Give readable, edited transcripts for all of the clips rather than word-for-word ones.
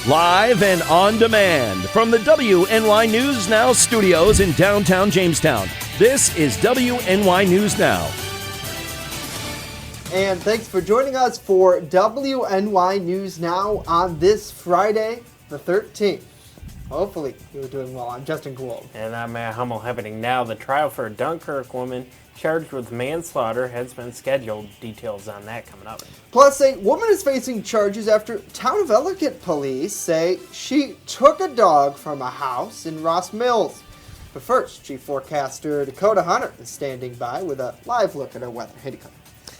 Live and on demand from the WNY News Now studios in downtown Jamestown. This is WNY News Now. And thanks for joining us for WNY News Now on this Friday, the 13th. Hopefully you're doing well. I'm Justin Gould. And I'm Matt Hummel. Happening now, the trial for a Dunkirk woman charged with manslaughter has been scheduled. Details on that coming up. Plus, a woman is facing charges after Town of Ellicott police say she took a dog from a house in Ross Mills. But first, Chief Forecaster Dakota Hunter is standing by with a live look at our weather. Hey, Dakota.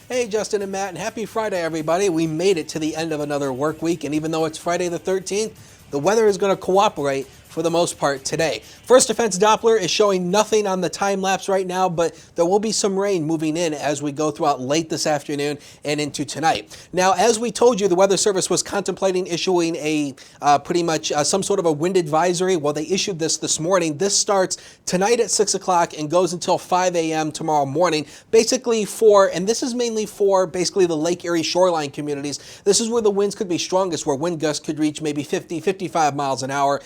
Hey, Justin and Matt, and happy Friday, everybody. We made it to the end of another work week, and even though it's Friday the 13th, the weather is going to cooperate for the most part today. First Defense Doppler is showing nothing on the time lapse right now, but there will be some rain moving in as we go throughout late this afternoon and into tonight. Now, as we told you, the Weather Service was contemplating issuing a some sort of a wind advisory. Well, they issued this morning. This starts tonight at 6 o'clock and goes until 5 a.m. tomorrow morning. Basically and this is mainly for basically the Lake Erie shoreline communities. This is where the winds could be strongest, where wind gusts could reach maybe 50, 55 miles an hour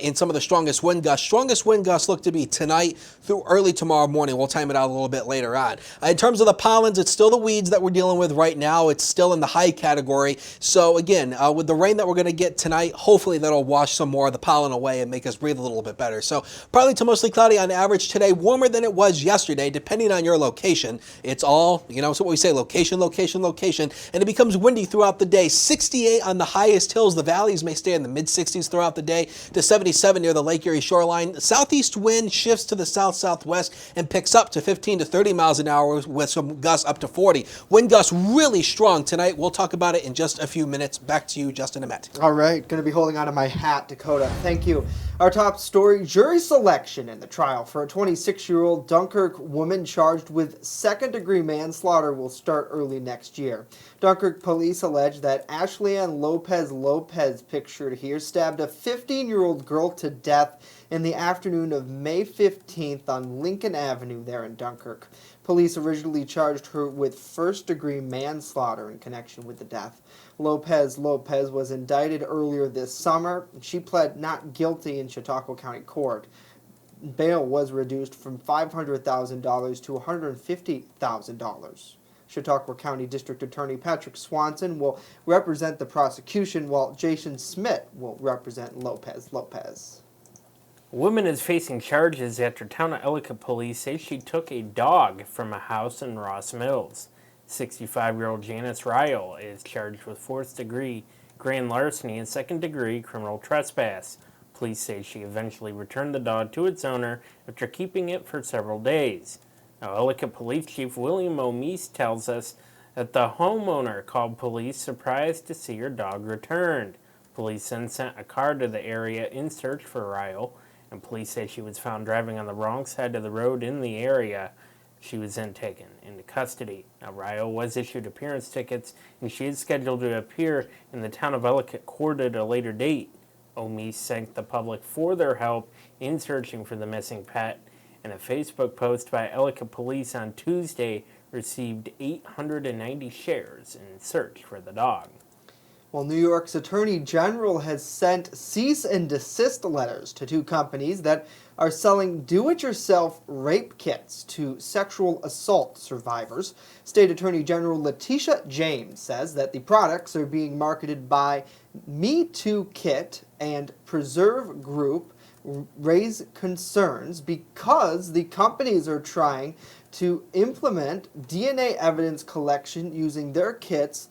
in some of the strongest wind gusts. Strongest wind gusts look to be tonight through early tomorrow morning. We'll time it out a little bit later on. In terms of the pollens, it's still the weeds that we're dealing with right now. It's still in the high category. So again, with the rain that we're going to get tonight, hopefully that'll wash some more of the pollen away and make us breathe a little bit better. So partly to mostly cloudy on average today, warmer than it was yesterday, depending on your location. It's all, it's what we say, location, location, location. And it becomes windy throughout the day. 68 on the highest hills. The valleys may stay in the mid-60s throughout the day to 77 near the Lake Erie shoreline. The southeast wind shifts to the south-southwest and picks up to 15 to 30 miles an hour with some gusts up to 40. Wind gusts really strong tonight. We'll talk about it in just a few minutes. Back to you, Justin and Matt. All right, going to be holding on to my hat, Dakota. Thank you. Our top story, jury selection in the trial for a 26-year-old Dunkirk woman charged with second-degree manslaughter will start early next year. Dunkirk police allege that Ashley Ann Lopez, pictured here, stabbed a 15-year-old girl to death in the afternoon of May 15th on Lincoln Avenue there in Dunkirk. Police originally charged her with first-degree manslaughter in connection with the death. Lopez was indicted earlier this summer. She pled not guilty in Chautauqua County Court. Bail was reduced from $500,000 to $150,000. Chautauqua County District Attorney Patrick Swanson will represent the prosecution, while Jason Smith will represent Lopez. A woman is facing charges after Town of Ellicott police say she took a dog from a house in Ross Mills. 65-year-old Janice Ryle is charged with fourth-degree grand larceny and second-degree criminal trespass. Police say she eventually returned the dog to its owner after keeping it for several days. Now, Ellicott Police Chief William O'Meese tells us that the homeowner called police surprised to see her dog returned. Police then sent a car to the area in search for Ryle, and police say she was found driving on the wrong side of the road in the area. She was then taken into custody. Now, Ryle was issued appearance tickets, and she is scheduled to appear in the Town of Ellicott court at a later date. O'Meese thanked the public for their help in searching for the missing pet, and a Facebook post by Ellicott Police on Tuesday received 890 shares in search for the dog. Well, New York's Attorney General has sent cease and desist letters to two companies that are selling do-it-yourself rape kits to sexual assault survivors. State Attorney General Letitia James says that the products are being marketed by Me Too Kit and Preserve Group raise concerns because the companies are trying to implement DNA evidence collection using their kits,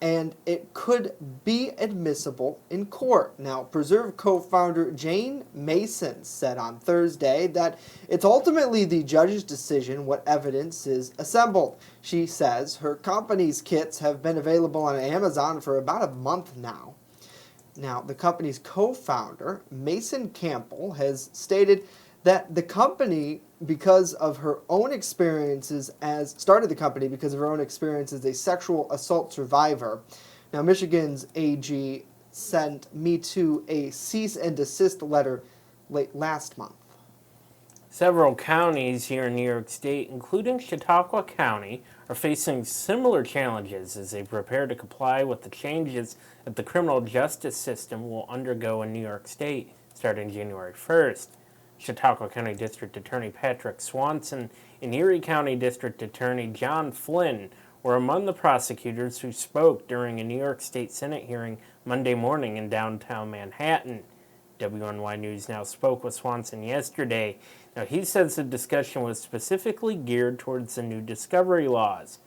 and it could be admissible in court. Now, Preserve co-founder Jane Mason said on Thursday that it's ultimately the judge's decision what evidence is assembled. She says her company's kits have been available on Amazon for about a month now. Now, the company's co-founder, Mason Campbell, has stated that the company, because of her own experiences started the company because of her own experience as a sexual assault survivor. Now, Michigan's AG sent Me Too a cease and desist letter late last month. Several counties here in New York State, including Chautauqua County, are facing similar challenges as they prepare to comply with the changes that the criminal justice system will undergo in New York State starting January 1st. Chautauqua County District Attorney Patrick Swanson and Erie County District Attorney John Flynn were among the prosecutors who spoke during a New York State Senate hearing Monday morning in downtown Manhattan. WNY News Now spoke with Swanson yesterday. Now, he says the discussion was specifically geared towards the new discovery laws.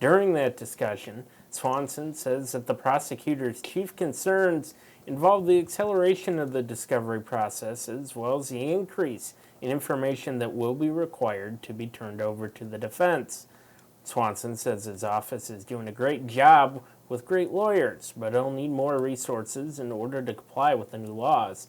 During that discussion, Swanson says that the prosecutor's chief concerns involve the acceleration of the discovery process as well as the increase in information that will be required to be turned over to the defense. Swanson says his office is doing a great job with great lawyers, but it'll need more resources in order to comply with the new laws.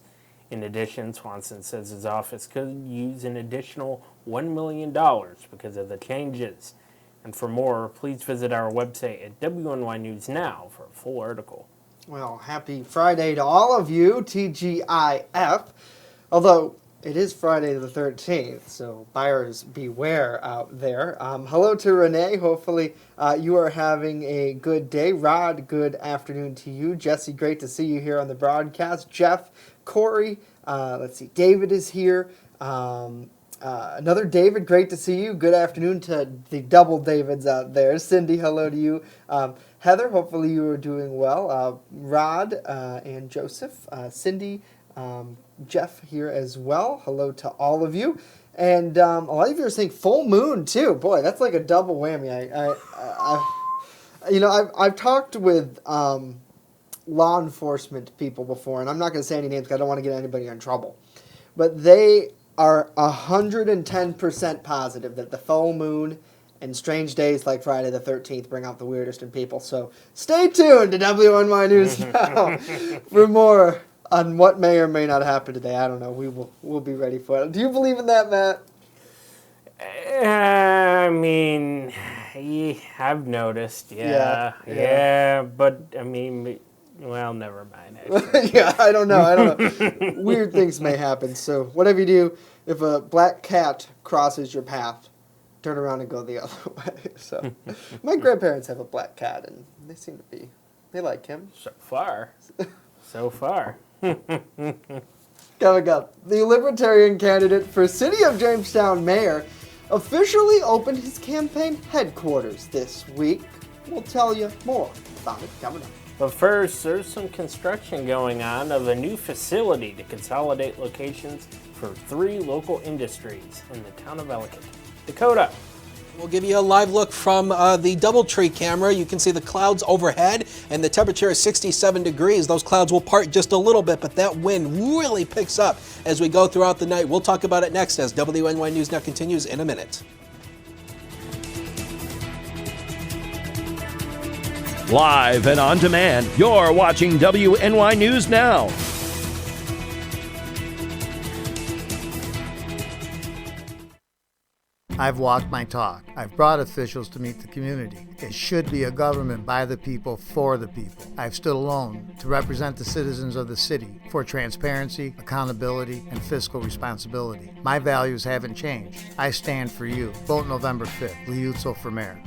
In addition, Swanson says his office could use an additional $1 million because of the changes. And for more, please visit our website at WNY News Now for a full article. Well, happy Friday to all of you, TGIF. Although it is Friday the 13th, so buyers beware out there. Hello to Renee. Hopefully you are having a good day. Rod, good afternoon to you. Jesse, great to see you here on the broadcast. Jeff, Corey, let's see, David is here. Another David, great to see you. Good afternoon to the double Davids out there. Cindy, hello to you. Heather, hopefully you are doing well. Rod and Joseph, Cindy, Jeff here as well. Hello to all of you. And a lot of you are saying full moon too. Boy, that's like a double whammy. I've talked with law enforcement people before, and I'm not going to say any names because I don't want to get anybody in trouble. But they are 110% positive that the full moon and strange days like Friday the 13th bring out the weirdest in people. So stay tuned to WNY News Now for more on what may or may not happen today. I don't know. We'll be ready for it. Do you believe in that, Matt? I mean, I've noticed, yeah, but I mean, well, never mind. Yeah, I don't know. Weird things may happen. So whatever you do, if a black cat crosses your path, turn around and go the other way. So my grandparents have a black cat, and they like him. So far. Coming up, the Libertarian candidate for City of Jamestown mayor officially opened his campaign headquarters this week. We'll tell you more about it coming up. But first, there's some construction going on of a new facility to consolidate locations for 3 local industries in the town of Ellicott. Dakota. We'll give you a live look from the DoubleTree camera. You can see the clouds overhead, and the temperature is 67 degrees. Those clouds will part just a little bit, but that wind really picks up as we go throughout the night. We'll talk about it next as WNY News Now continues in a minute. Live and on demand, you're watching WNY News Now. I've walked my talk. I've brought officials to meet the community. It should be a government by the people, for the people. I've stood alone to represent the citizens of the city for transparency, accountability, and fiscal responsibility. My values haven't changed. I stand for you. Vote November 5th. Liuzzo for mayor.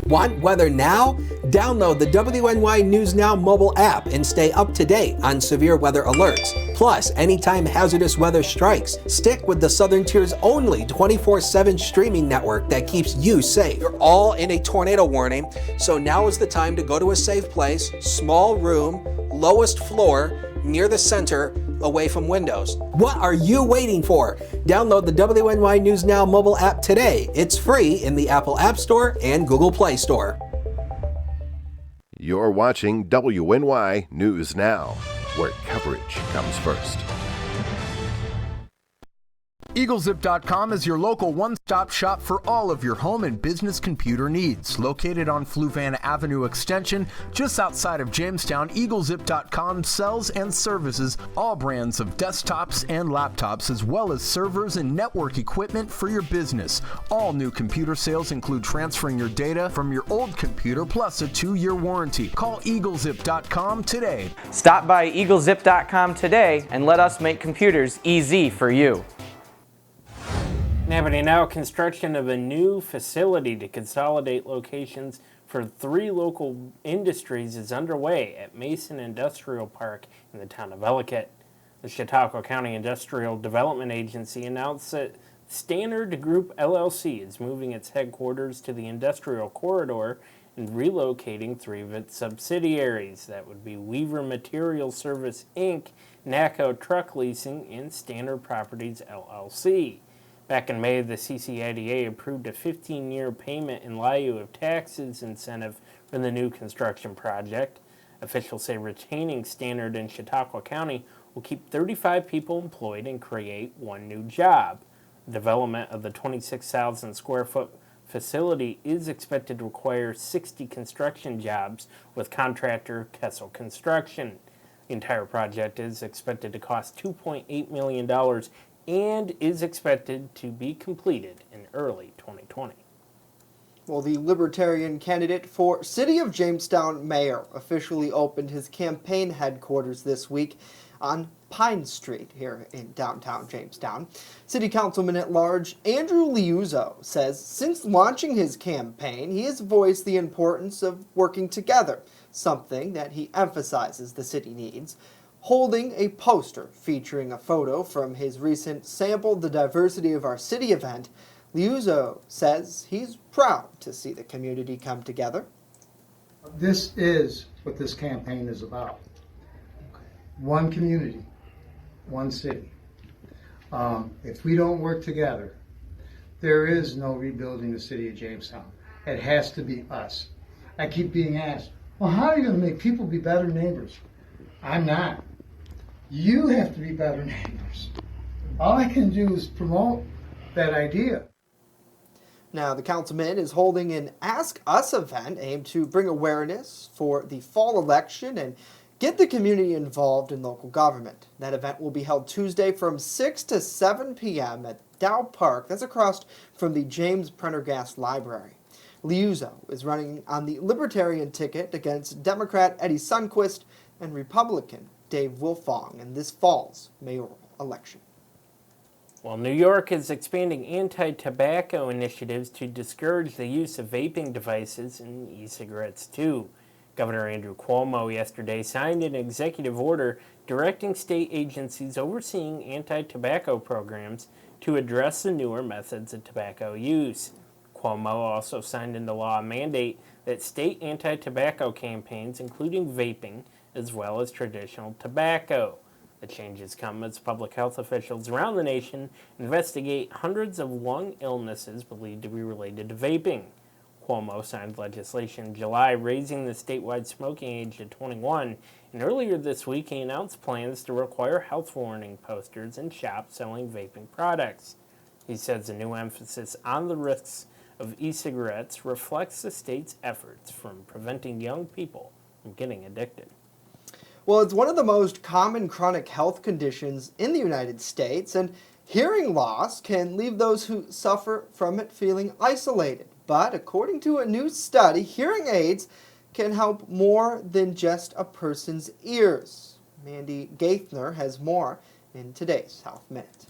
Want weather now? Download the WNY News Now mobile app and stay up to date on severe weather alerts. Plus, anytime hazardous weather strikes, stick with the Southern Tier's only 24/7 streaming network that keeps you safe. You're all in a tornado warning, so now is the time to go to a safe place, small room, lowest floor, near the center, away from windows. What are you waiting for? Download the WNY News Now mobile app today. It's free in the Apple App Store and Google Play Store. You're watching WNY News Now, where coverage comes first. EagleZip.com is your local one-stop shop for all of your home and business computer needs. Located on Fluvan Avenue Extension, just outside of Jamestown, EagleZip.com sells and services all brands of desktops and laptops, as well as servers and network equipment for your business. All new computer sales include transferring your data from your old computer plus a 2-year warranty. Call EagleZip.com today. Stop by EagleZip.com today and let us make computers easy for you. Happening now, construction of a new facility to consolidate locations for 3 local industries is underway at Mason Industrial Park in the town of Ellicott. The Chautauqua County Industrial Development Agency announced that Standard Group LLC is moving its headquarters to the industrial corridor and relocating 3 of its subsidiaries. That would be Weaver Material Service, Inc., NACO Truck Leasing, and Standard Properties LLC. Back in May, the CCIDA approved a 15-year payment in lieu of taxes incentive for the new construction project. Officials say retaining Standard in Chautauqua County will keep 35 people employed and create 1 new job. The development of the 26,000 square foot facility is expected to require 60 construction jobs with contractor Kessel Construction. The entire project is expected to cost $2.8 million and is expected to be completed in early 2020. Well, the Libertarian candidate for City of Jamestown mayor officially opened his campaign headquarters this week on Pine Street here in downtown Jamestown. City Councilman at Large Andrew Liuzzo says since launching his campaign, he has voiced the importance of working together, something that he emphasizes the city needs. Holding a poster featuring a photo from his recent Sample the Diversity of Our City event, Liuzzo says he's proud to see the community come together. This is what this campaign is about. One community, one city. If we don't work together, there is no rebuilding the city of Jamestown. It has to be us. I keep being asked, well, how are you going to make people be better neighbors? I'm not. You have to be better neighbors. All I can do is promote that idea. Now, the councilman is holding an Ask Us event aimed to bring awareness for the fall election and get the community involved in local government. That event will be held Tuesday from 6 to 7 p.m. at Dow Park. That's across from the James Prendergast Library. Liuzzo is running on the Libertarian ticket against Democrat Eddie Sundquist and Republican Dave Wilfong in this fall's mayoral election. Well, New York is expanding anti-tobacco initiatives to discourage the use of vaping devices and e-cigarettes too. Governor Andrew Cuomo yesterday signed an executive order directing state agencies overseeing anti-tobacco programs to address the newer methods of tobacco use. Cuomo also signed into law a mandate that state anti-tobacco campaigns, including vaping, as well as traditional tobacco. The changes come as public health officials around the nation investigate hundreds of lung illnesses believed to be related to vaping. Cuomo signed legislation in July raising the statewide smoking age to 21, and earlier this week he announced plans to require health warning posters in shops selling vaping products. He says the new emphasis on the risks of e-cigarettes reflects the state's efforts from preventing young people from getting addicted. Well, it's one of the most common chronic health conditions in the United States, and hearing loss can leave those who suffer from it feeling isolated. But according to a new study, hearing aids can help more than just a person's ears. Mandy Gaithner has more in today's Health Minute.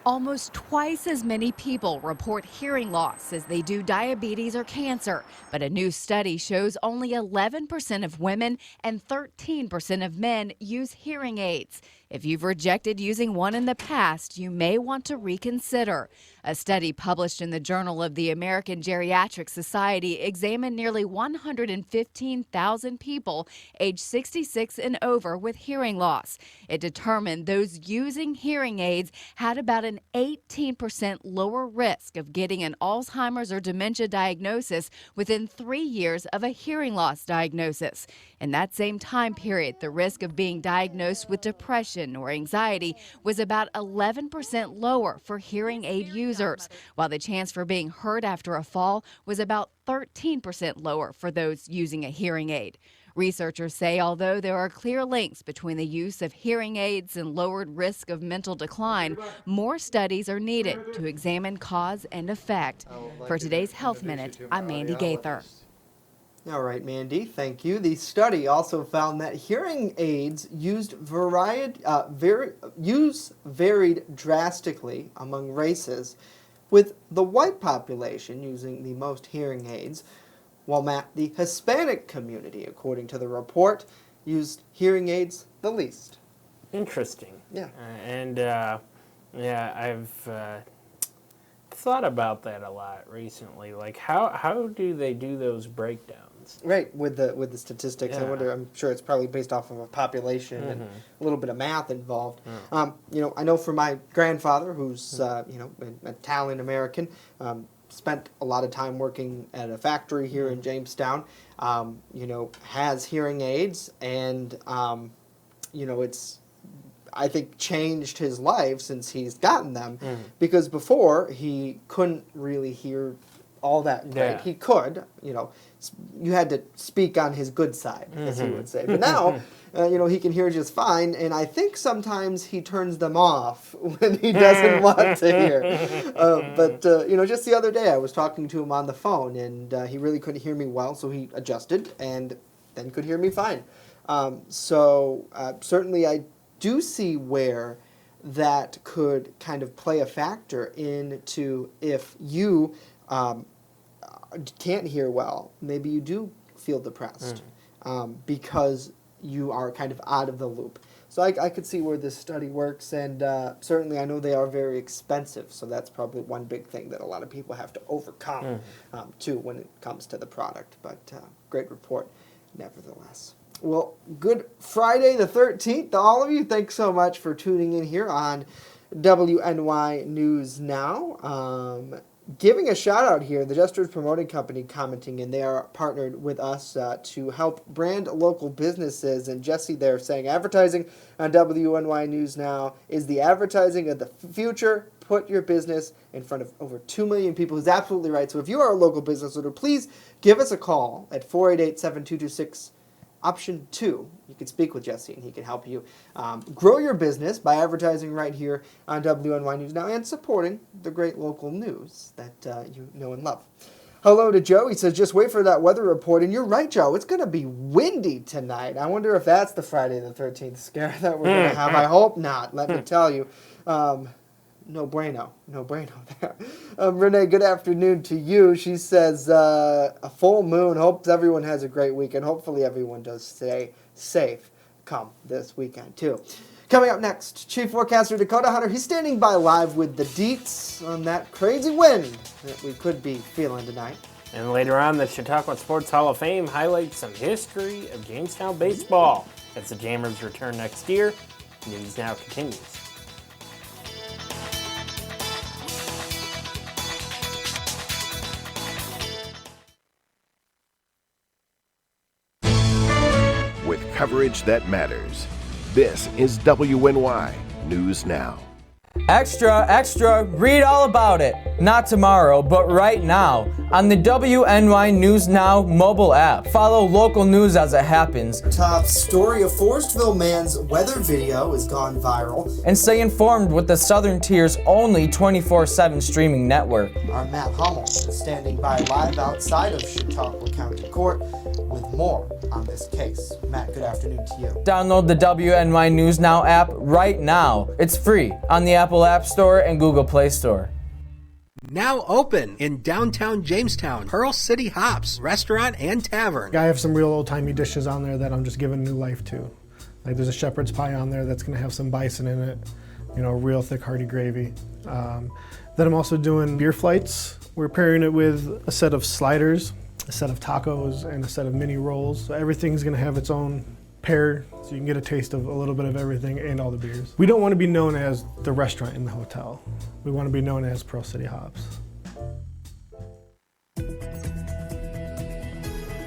Almost twice as many people report hearing loss as they do diabetes or cancer, but a new study shows only 11% of women and 13% of men use hearing aids. If you've rejected using one in the past, you may want to reconsider. A study published in the Journal of the American Geriatric Society examined nearly 115,000 people aged 66 and over with hearing loss. It determined those using hearing aids had about an 18% lower risk of getting an Alzheimer's or dementia diagnosis within 3 years of a hearing loss diagnosis. In that same time period, the risk of being diagnosed with depression or anxiety was about 11% lower for hearing aid users, while the chance for being hurt after a fall was about 13% lower for those using a hearing aid. Researchers say although there are clear links between the use of hearing aids and lowered risk of mental decline, more studies are needed to examine cause and effect. For today's Health Minute, I'm Mandy Gaither. All right, Mandy, thank you. The study also found that hearing aids varied drastically among races, with the white population using the most hearing aids, while the Hispanic community, according to the report, used hearing aids the least. Interesting. Yeah. I've thought about that a lot recently. Like, how do they do those breakdowns? Right, with the statistics. Yeah. I wonder, I'm sure it's probably based off of a population and a little bit of math involved. I know for my grandfather, who's an Italian American, spent a lot of time working at a factory here in Jamestown, has hearing aids, and it's, I think, changed his life since he's gotten them, because before he couldn't really hear all that great. Yeah. He could, you had to speak on his good side, as he would say. But now, he can hear just fine, and I think sometimes he turns them off when he doesn't want to hear. But just the other day I was talking to him on the phone, and he really couldn't hear me well, so he adjusted and then could hear me fine. Certainly I do see where that could kind of play a factor into if you can't hear well, maybe you do feel depressed because you are kind of out of the loop. So I could see where this study works, and certainly I know they are very expensive, so that's probably one big thing that a lot of people have to overcome too when it comes to the product. But great report nevertheless. Well, good Friday the 13th to all of you. Thanks so much for tuning in here on WNY News Now. Giving a shout out here, the Jester's Promoting Company commenting, and they are partnered with us to help brand local businesses. And Jesse there saying, advertising on WNY News Now is the advertising of the future. Put your business in front of over 2 million people. He's absolutely right. So if you are a local business owner, please give us a call at 488-7226. Option 2, you can speak with Jesse and he can help you grow your business by advertising right here on WNY News Now and supporting the great local news that you know and love. Hello to Joe. He says, just wait for that weather report. And you're right, Joe. It's going to be windy tonight. I wonder if that's the Friday the 13th scare that we're going to have. I hope not, let me tell you. No bueno there. Renee, good afternoon to you. She says, a full moon. Hopes everyone has a great weekend. Hopefully everyone does stay safe come this weekend, too. Coming up next, Chief Forecaster Dakota Hunter. He's standing by live with the deets on that crazy wind that we could be feeling tonight. And later on, the Chautauqua Sports Hall of Fame highlights some history of Jamestown baseball. As the Jammers return next year, News Now continues. With coverage that matters. This is WNY News Now. Extra, extra, read all about it. Not tomorrow, but right now on the WNY News Now mobile app. Follow local news as it happens. Top story, a Forestville man's weather video has gone viral. And stay informed with the Southern Tier's only 24/7 streaming network. Our Matt Hummel is standing by live outside of Chautauqua County Court with more on this case. Matt, good afternoon to you. Download the WNY News Now app right now. It's free on the Apple App Store and Google Play Store. Now open in downtown Jamestown, Pearl City Hops Restaurant and Tavern. I have some real old-timey dishes on there that I'm just giving new life to. Like there's a shepherd's pie on there that's going to have some bison in it, real thick hearty gravy. Then I'm also doing beer flights. We're pairing it with a set of sliders, a set of tacos, and a set of mini rolls. So everything's going to have its own pair, so you can get a taste of a little bit of everything and all the beers. We don't want to be known as the restaurant in the hotel. We want to be known as Pearl City Hops.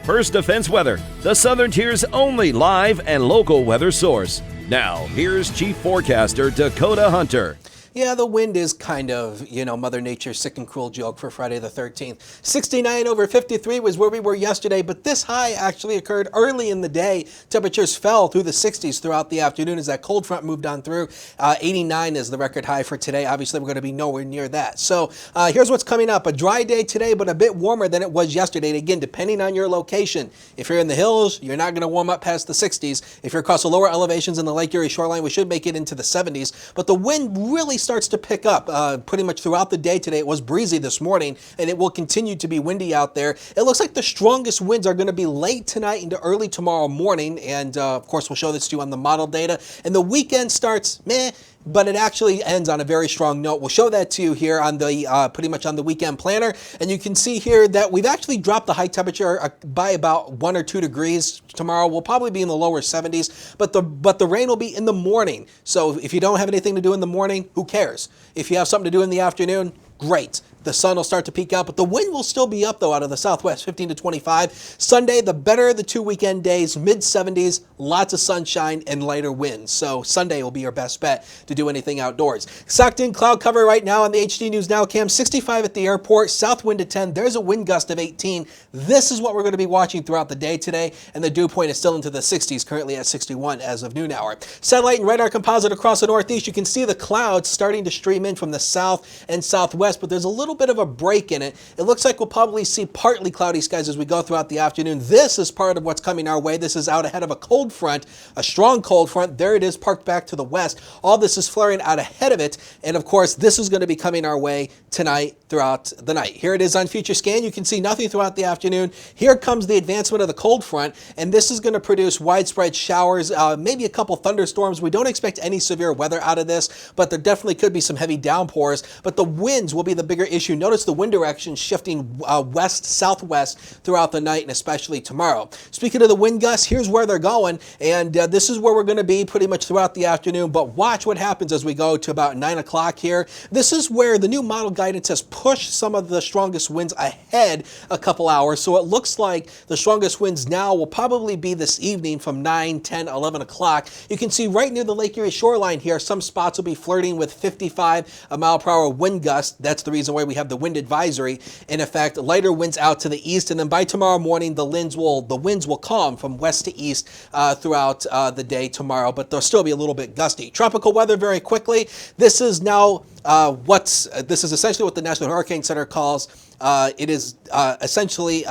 First Defense Weather, the Southern Tier's only live and local weather source. Now, here's Chief Forecaster Dakota Hunter. Yeah, the wind is kind of, Mother Nature's sick and cruel joke for Friday the 13th. 69 over 53 was where we were yesterday, but this high actually occurred early in the day. Temperatures fell through the 60s throughout the afternoon as that cold front moved on through. 89 is the record high for today. Obviously, we're going to be nowhere near that. So here's what's coming up. A dry day today, but a bit warmer than it was yesterday. And again, depending on your location, if you're in the hills, you're not going to warm up past the 60s. If you're across the lower elevations in the Lake Erie shoreline, we should make it into the 70s. But the wind really starts to pick up pretty much throughout the day today. It was breezy this morning, and it will continue to be windy out there. It looks like the strongest winds are going to be late tonight into early tomorrow morning, and of course we'll show this to you on the model data. And the weekend starts but it actually ends on a very strong note. We'll show that to you here on the pretty much on the weekend planner, and you can see here that we've actually dropped the high temperature by about 1 or 2 degrees. Tomorrow we'll probably be in the lower 70s, but the rain will be in the morning. So if you don't have anything to do in the morning, who cares? If you have something to do in the afternoon, great. The sun will start to peak out, but the wind will still be up, though, out of the southwest, 15 to 25. Sunday, the better of the 2 weekend days, mid-70s, lots of sunshine and lighter winds. So Sunday will be your best bet to do anything outdoors. Socked in cloud cover right now on the HD News Now cam, 65 at the airport, south wind at 10. There's a wind gust of 18. This is what we're going to be watching throughout the day today, and the dew point is still into the 60s, currently at 61 as of noon hour. Satellite and radar composite across the northeast. You can see the clouds starting to stream in from the south and southwest, but there's a little bit of a break in it. It looks like we'll probably see partly cloudy skies as we go throughout the afternoon. This is part of what's coming our way. This is out ahead of a cold front, a strong cold front. There it is, parked back to the west. All this is flaring out ahead of it, and of course this is going to be coming our way tonight throughout the night. Here it is on Future Scan. You can see nothing throughout the afternoon. Here comes the advancement of the cold front, and this is going to produce widespread showers, maybe a couple thunderstorms. We don't expect any severe weather out of this, but there definitely could be some heavy downpours, but the winds will be the bigger issue. Notice the wind direction shifting west-southwest throughout the night and especially tomorrow. Speaking of the wind gusts, here's where they're going, and this is where we're going to be pretty much throughout the afternoon, but watch what happens as we go to about 9 o'clock here. This is where the new model guidance has pushed some of the strongest winds ahead a couple hours, so it looks like the strongest winds now will probably be this evening from 9, 10, 11 o'clock. You can see right near the Lake Erie shoreline here, some spots will be flirting with 55 mile per hour wind gusts. That's the reason why we have the wind advisory in effect. Lighter winds out to the east, and then by tomorrow morning the winds will calm from west to east throughout the day tomorrow, but they'll still be a little bit gusty. Tropical weather very quickly. This is now this is essentially what the National Hurricane Center calls it is essentially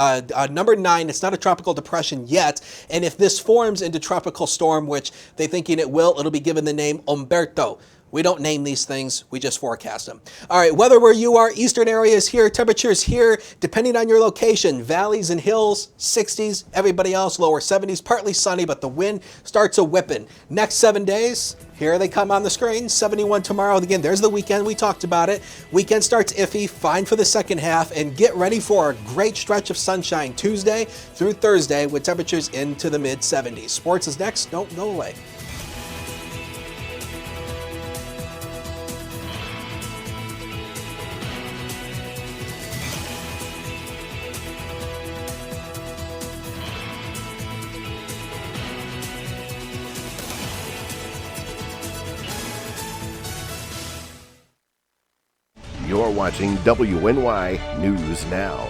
number 9. It's not a tropical depression yet, and if this forms into tropical storm, which they're thinking it will, it'll be given the name Umberto. We don't name these things, we just forecast them. All right, weather where you are, eastern areas here, temperatures here, depending on your location, valleys and hills, 60s, everybody else, lower 70s, partly sunny, but the wind starts a whipping. Next 7 days, here they come on the screen, 71 tomorrow. Again, there's the weekend, we talked about it. Weekend starts iffy, fine for the second half, and get ready for a great stretch of sunshine Tuesday through Thursday with temperatures into the mid-70s. Sports is next, don't go away. You're watching WNY News Now,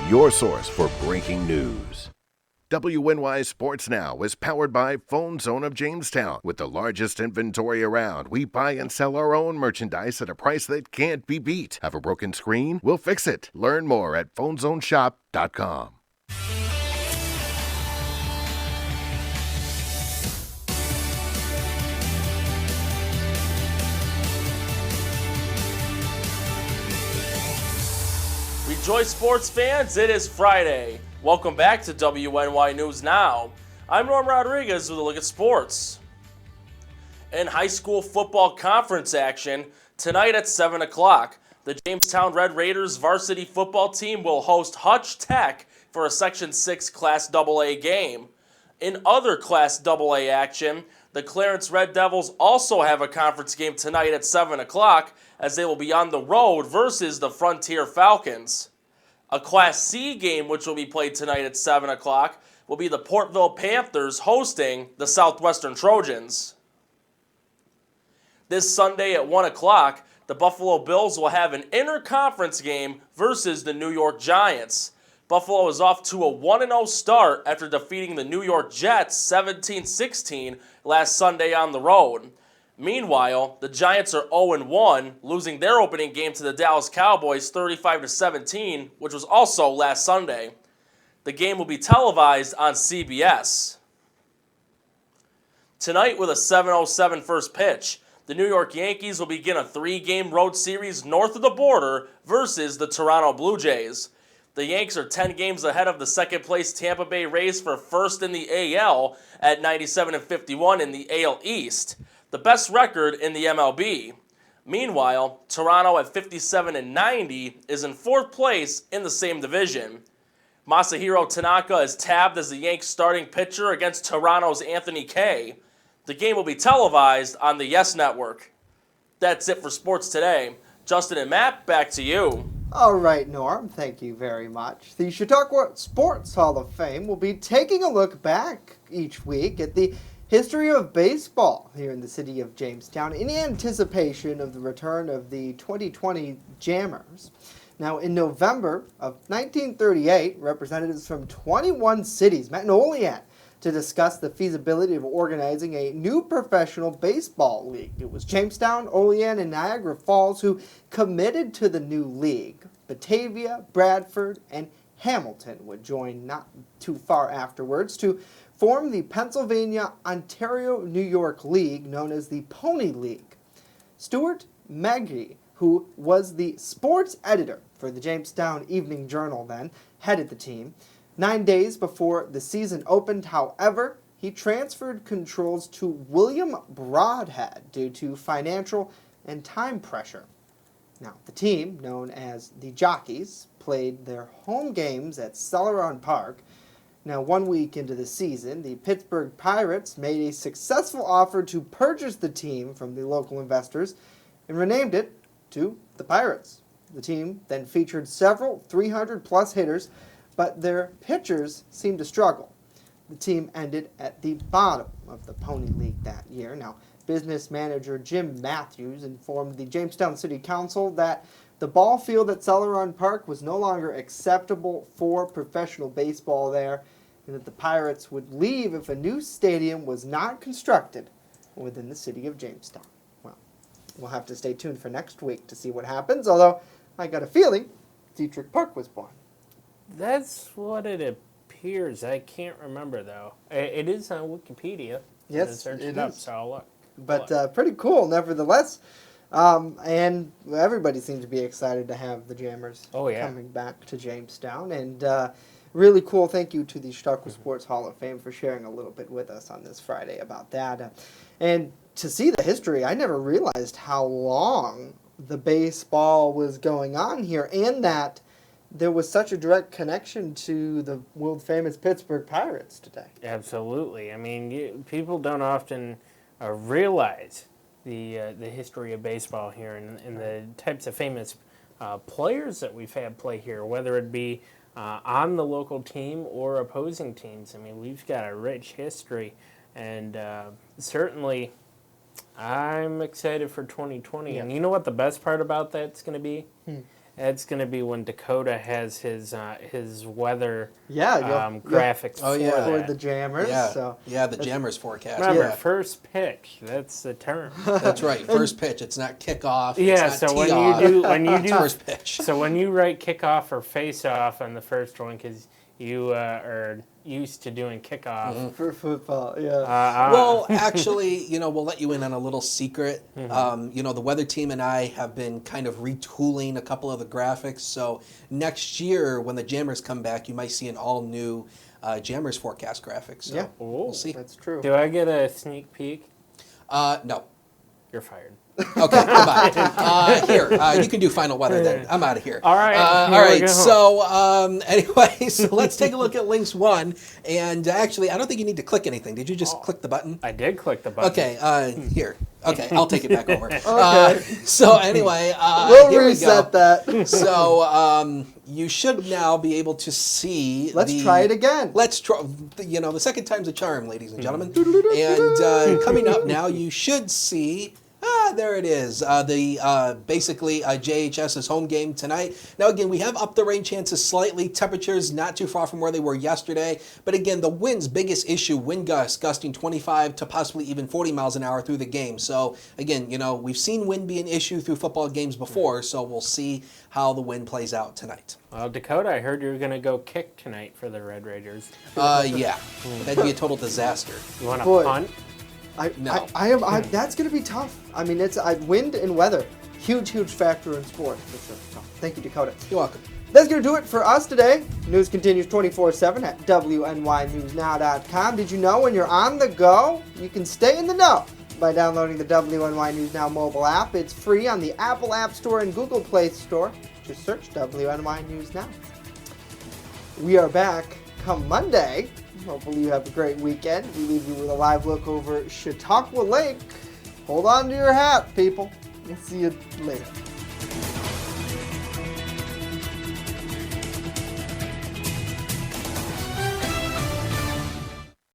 your source for breaking news. WNY Sports Now is powered by Phone Zone of Jamestown. With the largest inventory around, we buy and sell our own merchandise at a price that can't be beat. Have a broken screen? We'll fix it. Learn more at phonezoneshop.com. Rejoice, sports fans, it is Friday. Welcome back to WNY News Now. I'm Norm Rodriguez with a look at sports. In high school football conference action, tonight at 7 o'clock, the Jamestown Red Raiders varsity football team will host Hutch Tech for a Section 6 Class AA game. In other Class AA action, the Clarence Red Devils also have a conference game tonight at 7 o'clock as they will be on the road versus the Frontier Falcons. A Class C game which will be played tonight at 7 o'clock will be the Portville Panthers hosting the Southwestern Trojans. This Sunday at 1 o'clock, the Buffalo Bills will have an interconference game versus the New York Giants. Buffalo is off to a 1-0 start after defeating the New York Jets 17-16 last Sunday on the road. Meanwhile, the Giants are 0-1, losing their opening game to the Dallas Cowboys 35-17, which was also last Sunday. The game will be televised on CBS. Tonight with a 7:07 first pitch, the New York Yankees will begin a 3-game road series north of the border versus the Toronto Blue Jays. The Yanks are 10 games ahead of the second-place Tampa Bay Rays for first in the AL at 97-51 in the AL East, the best record in the MLB. Meanwhile, Toronto at 57-90 is in fourth place in the same division. Masahiro Tanaka is tabbed as the Yanks starting pitcher against Toronto's Anthony Kay. The game will be televised on the Yes Network. That's it for sports today. Justin and Matt, back to you. All right, Norm, thank you very much. The Chautauqua Sports Hall of Fame will be taking a look back each week at the history of baseball here in the city of Jamestown in anticipation of the return of the 2020 Jammers. Now, in November of 1938, representatives from 21 cities met in Olean to discuss the feasibility of organizing a new professional baseball league. It was Jamestown, Olean, and Niagara Falls who committed to the new league. Batavia, Bradford, and Hamilton would join not too far afterwards to form the Pennsylvania, Ontario, New York League, known as the Pony League. Stuart Magee, who was the sports editor for the Jamestown Evening Journal then, headed the team. 9 days before the season opened, however, he transferred controls to William Broadhead due to financial and time pressure. Now, the team, known as the Jockeys, played their home games at Celeron Park. Now, 1 week into the season, the Pittsburgh Pirates made a successful offer to purchase the team from the local investors and renamed it to the Pirates. The team then featured several 300-plus hitters, but their pitchers seemed to struggle. The team ended at the bottom of the Pony League that year. Now, business manager Jim Matthews informed the Jamestown City Council that the ball field at Celeron Park was no longer acceptable for professional baseball there, and that the Pirates would leave if a new stadium was not constructed within the city of Jamestown. Well, we'll have to stay tuned for next week to see what happens, although I got a feeling Dietrich Park was born. That's what it appears. I can't remember, though. It is on Wikipedia. Yes, search it it up, is. so I'll look. But pretty cool, nevertheless. And everybody seems to be excited to have the Jammers coming back to Jamestown. And really cool. Thank you to the Chautauqua Sports Hall of Fame for sharing a little bit with us on this Friday about that. And to see the history, I never realized how long the baseball was going on here, and that there was such a direct connection to the world-famous Pittsburgh Pirates today. Absolutely. I mean, people don't often realize the history of baseball here and the types of famous players that we've had play here, whether it be on the local team or opposing teams. I mean, we've got a rich history, and certainly I'm excited for 2020. Yeah. And you know what the best part about that's going to be? It's going to be when Dakota has his weather graphics for the Jammers. Yeah, so the Jammers forecast. Remember, first pitch, that's the term. That's right, first pitch. It's not kickoff. Yeah, it's not so when you do first pitch. So when you write kickoff or face off on the first one, because you are used to doing kickoff for football, yeah. Well, actually, we'll let you in on a little secret. The weather team and I have been kind of retooling a couple of the graphics. So next year, when the Jammers come back, you might see an all-new Jammers forecast graphics. So we'll see. That's true. Do I get a sneak peek? No. You're fired. Okay, goodbye. Here, you can do final weather then. I'm out of here. All right. All right. So anyway, so let's take a look at Links 1. And actually, I don't think you need to click anything. Did you just click the button? I did click the button. Okay. Here. Okay, I'll take it back over. Okay. So anyway, we'll here reset that. So you should now be able to see. Let's try it again. Let's try. The second time's a charm, ladies and gentlemen. And coming up now, you should see. there it is. Basically JHS's home game tonight. Now again, we have up the rain chances slightly. Temperatures not too far from where they were yesterday. But again, the wind's biggest issue, wind gusts gusting 25 to possibly even 40 miles an hour through the game. So again, we've seen wind be an issue through football games before, so we'll see how the wind plays out tonight. Well, Dakota, I heard you were going to go kick tonight for the Red Raiders. Yeah. That'd be a total disaster. You want to punt? No. That's going to be tough. I mean, it's wind and weather. Huge factor in sports, for sure. So, thank you, Dakota. You're welcome. That's going to do it for us today. News continues 24/7 at WNYNewsNow.com. Did you know when you're on the go, you can stay in the know by downloading the WNY News Now mobile app? It's free on the Apple App Store and Google Play Store. Just search WNY News Now. We are back come Monday. Hopefully you have a great weekend. We leave you with a live look over Chautauqua Lake. Hold on to your hat, people. We'll see you later.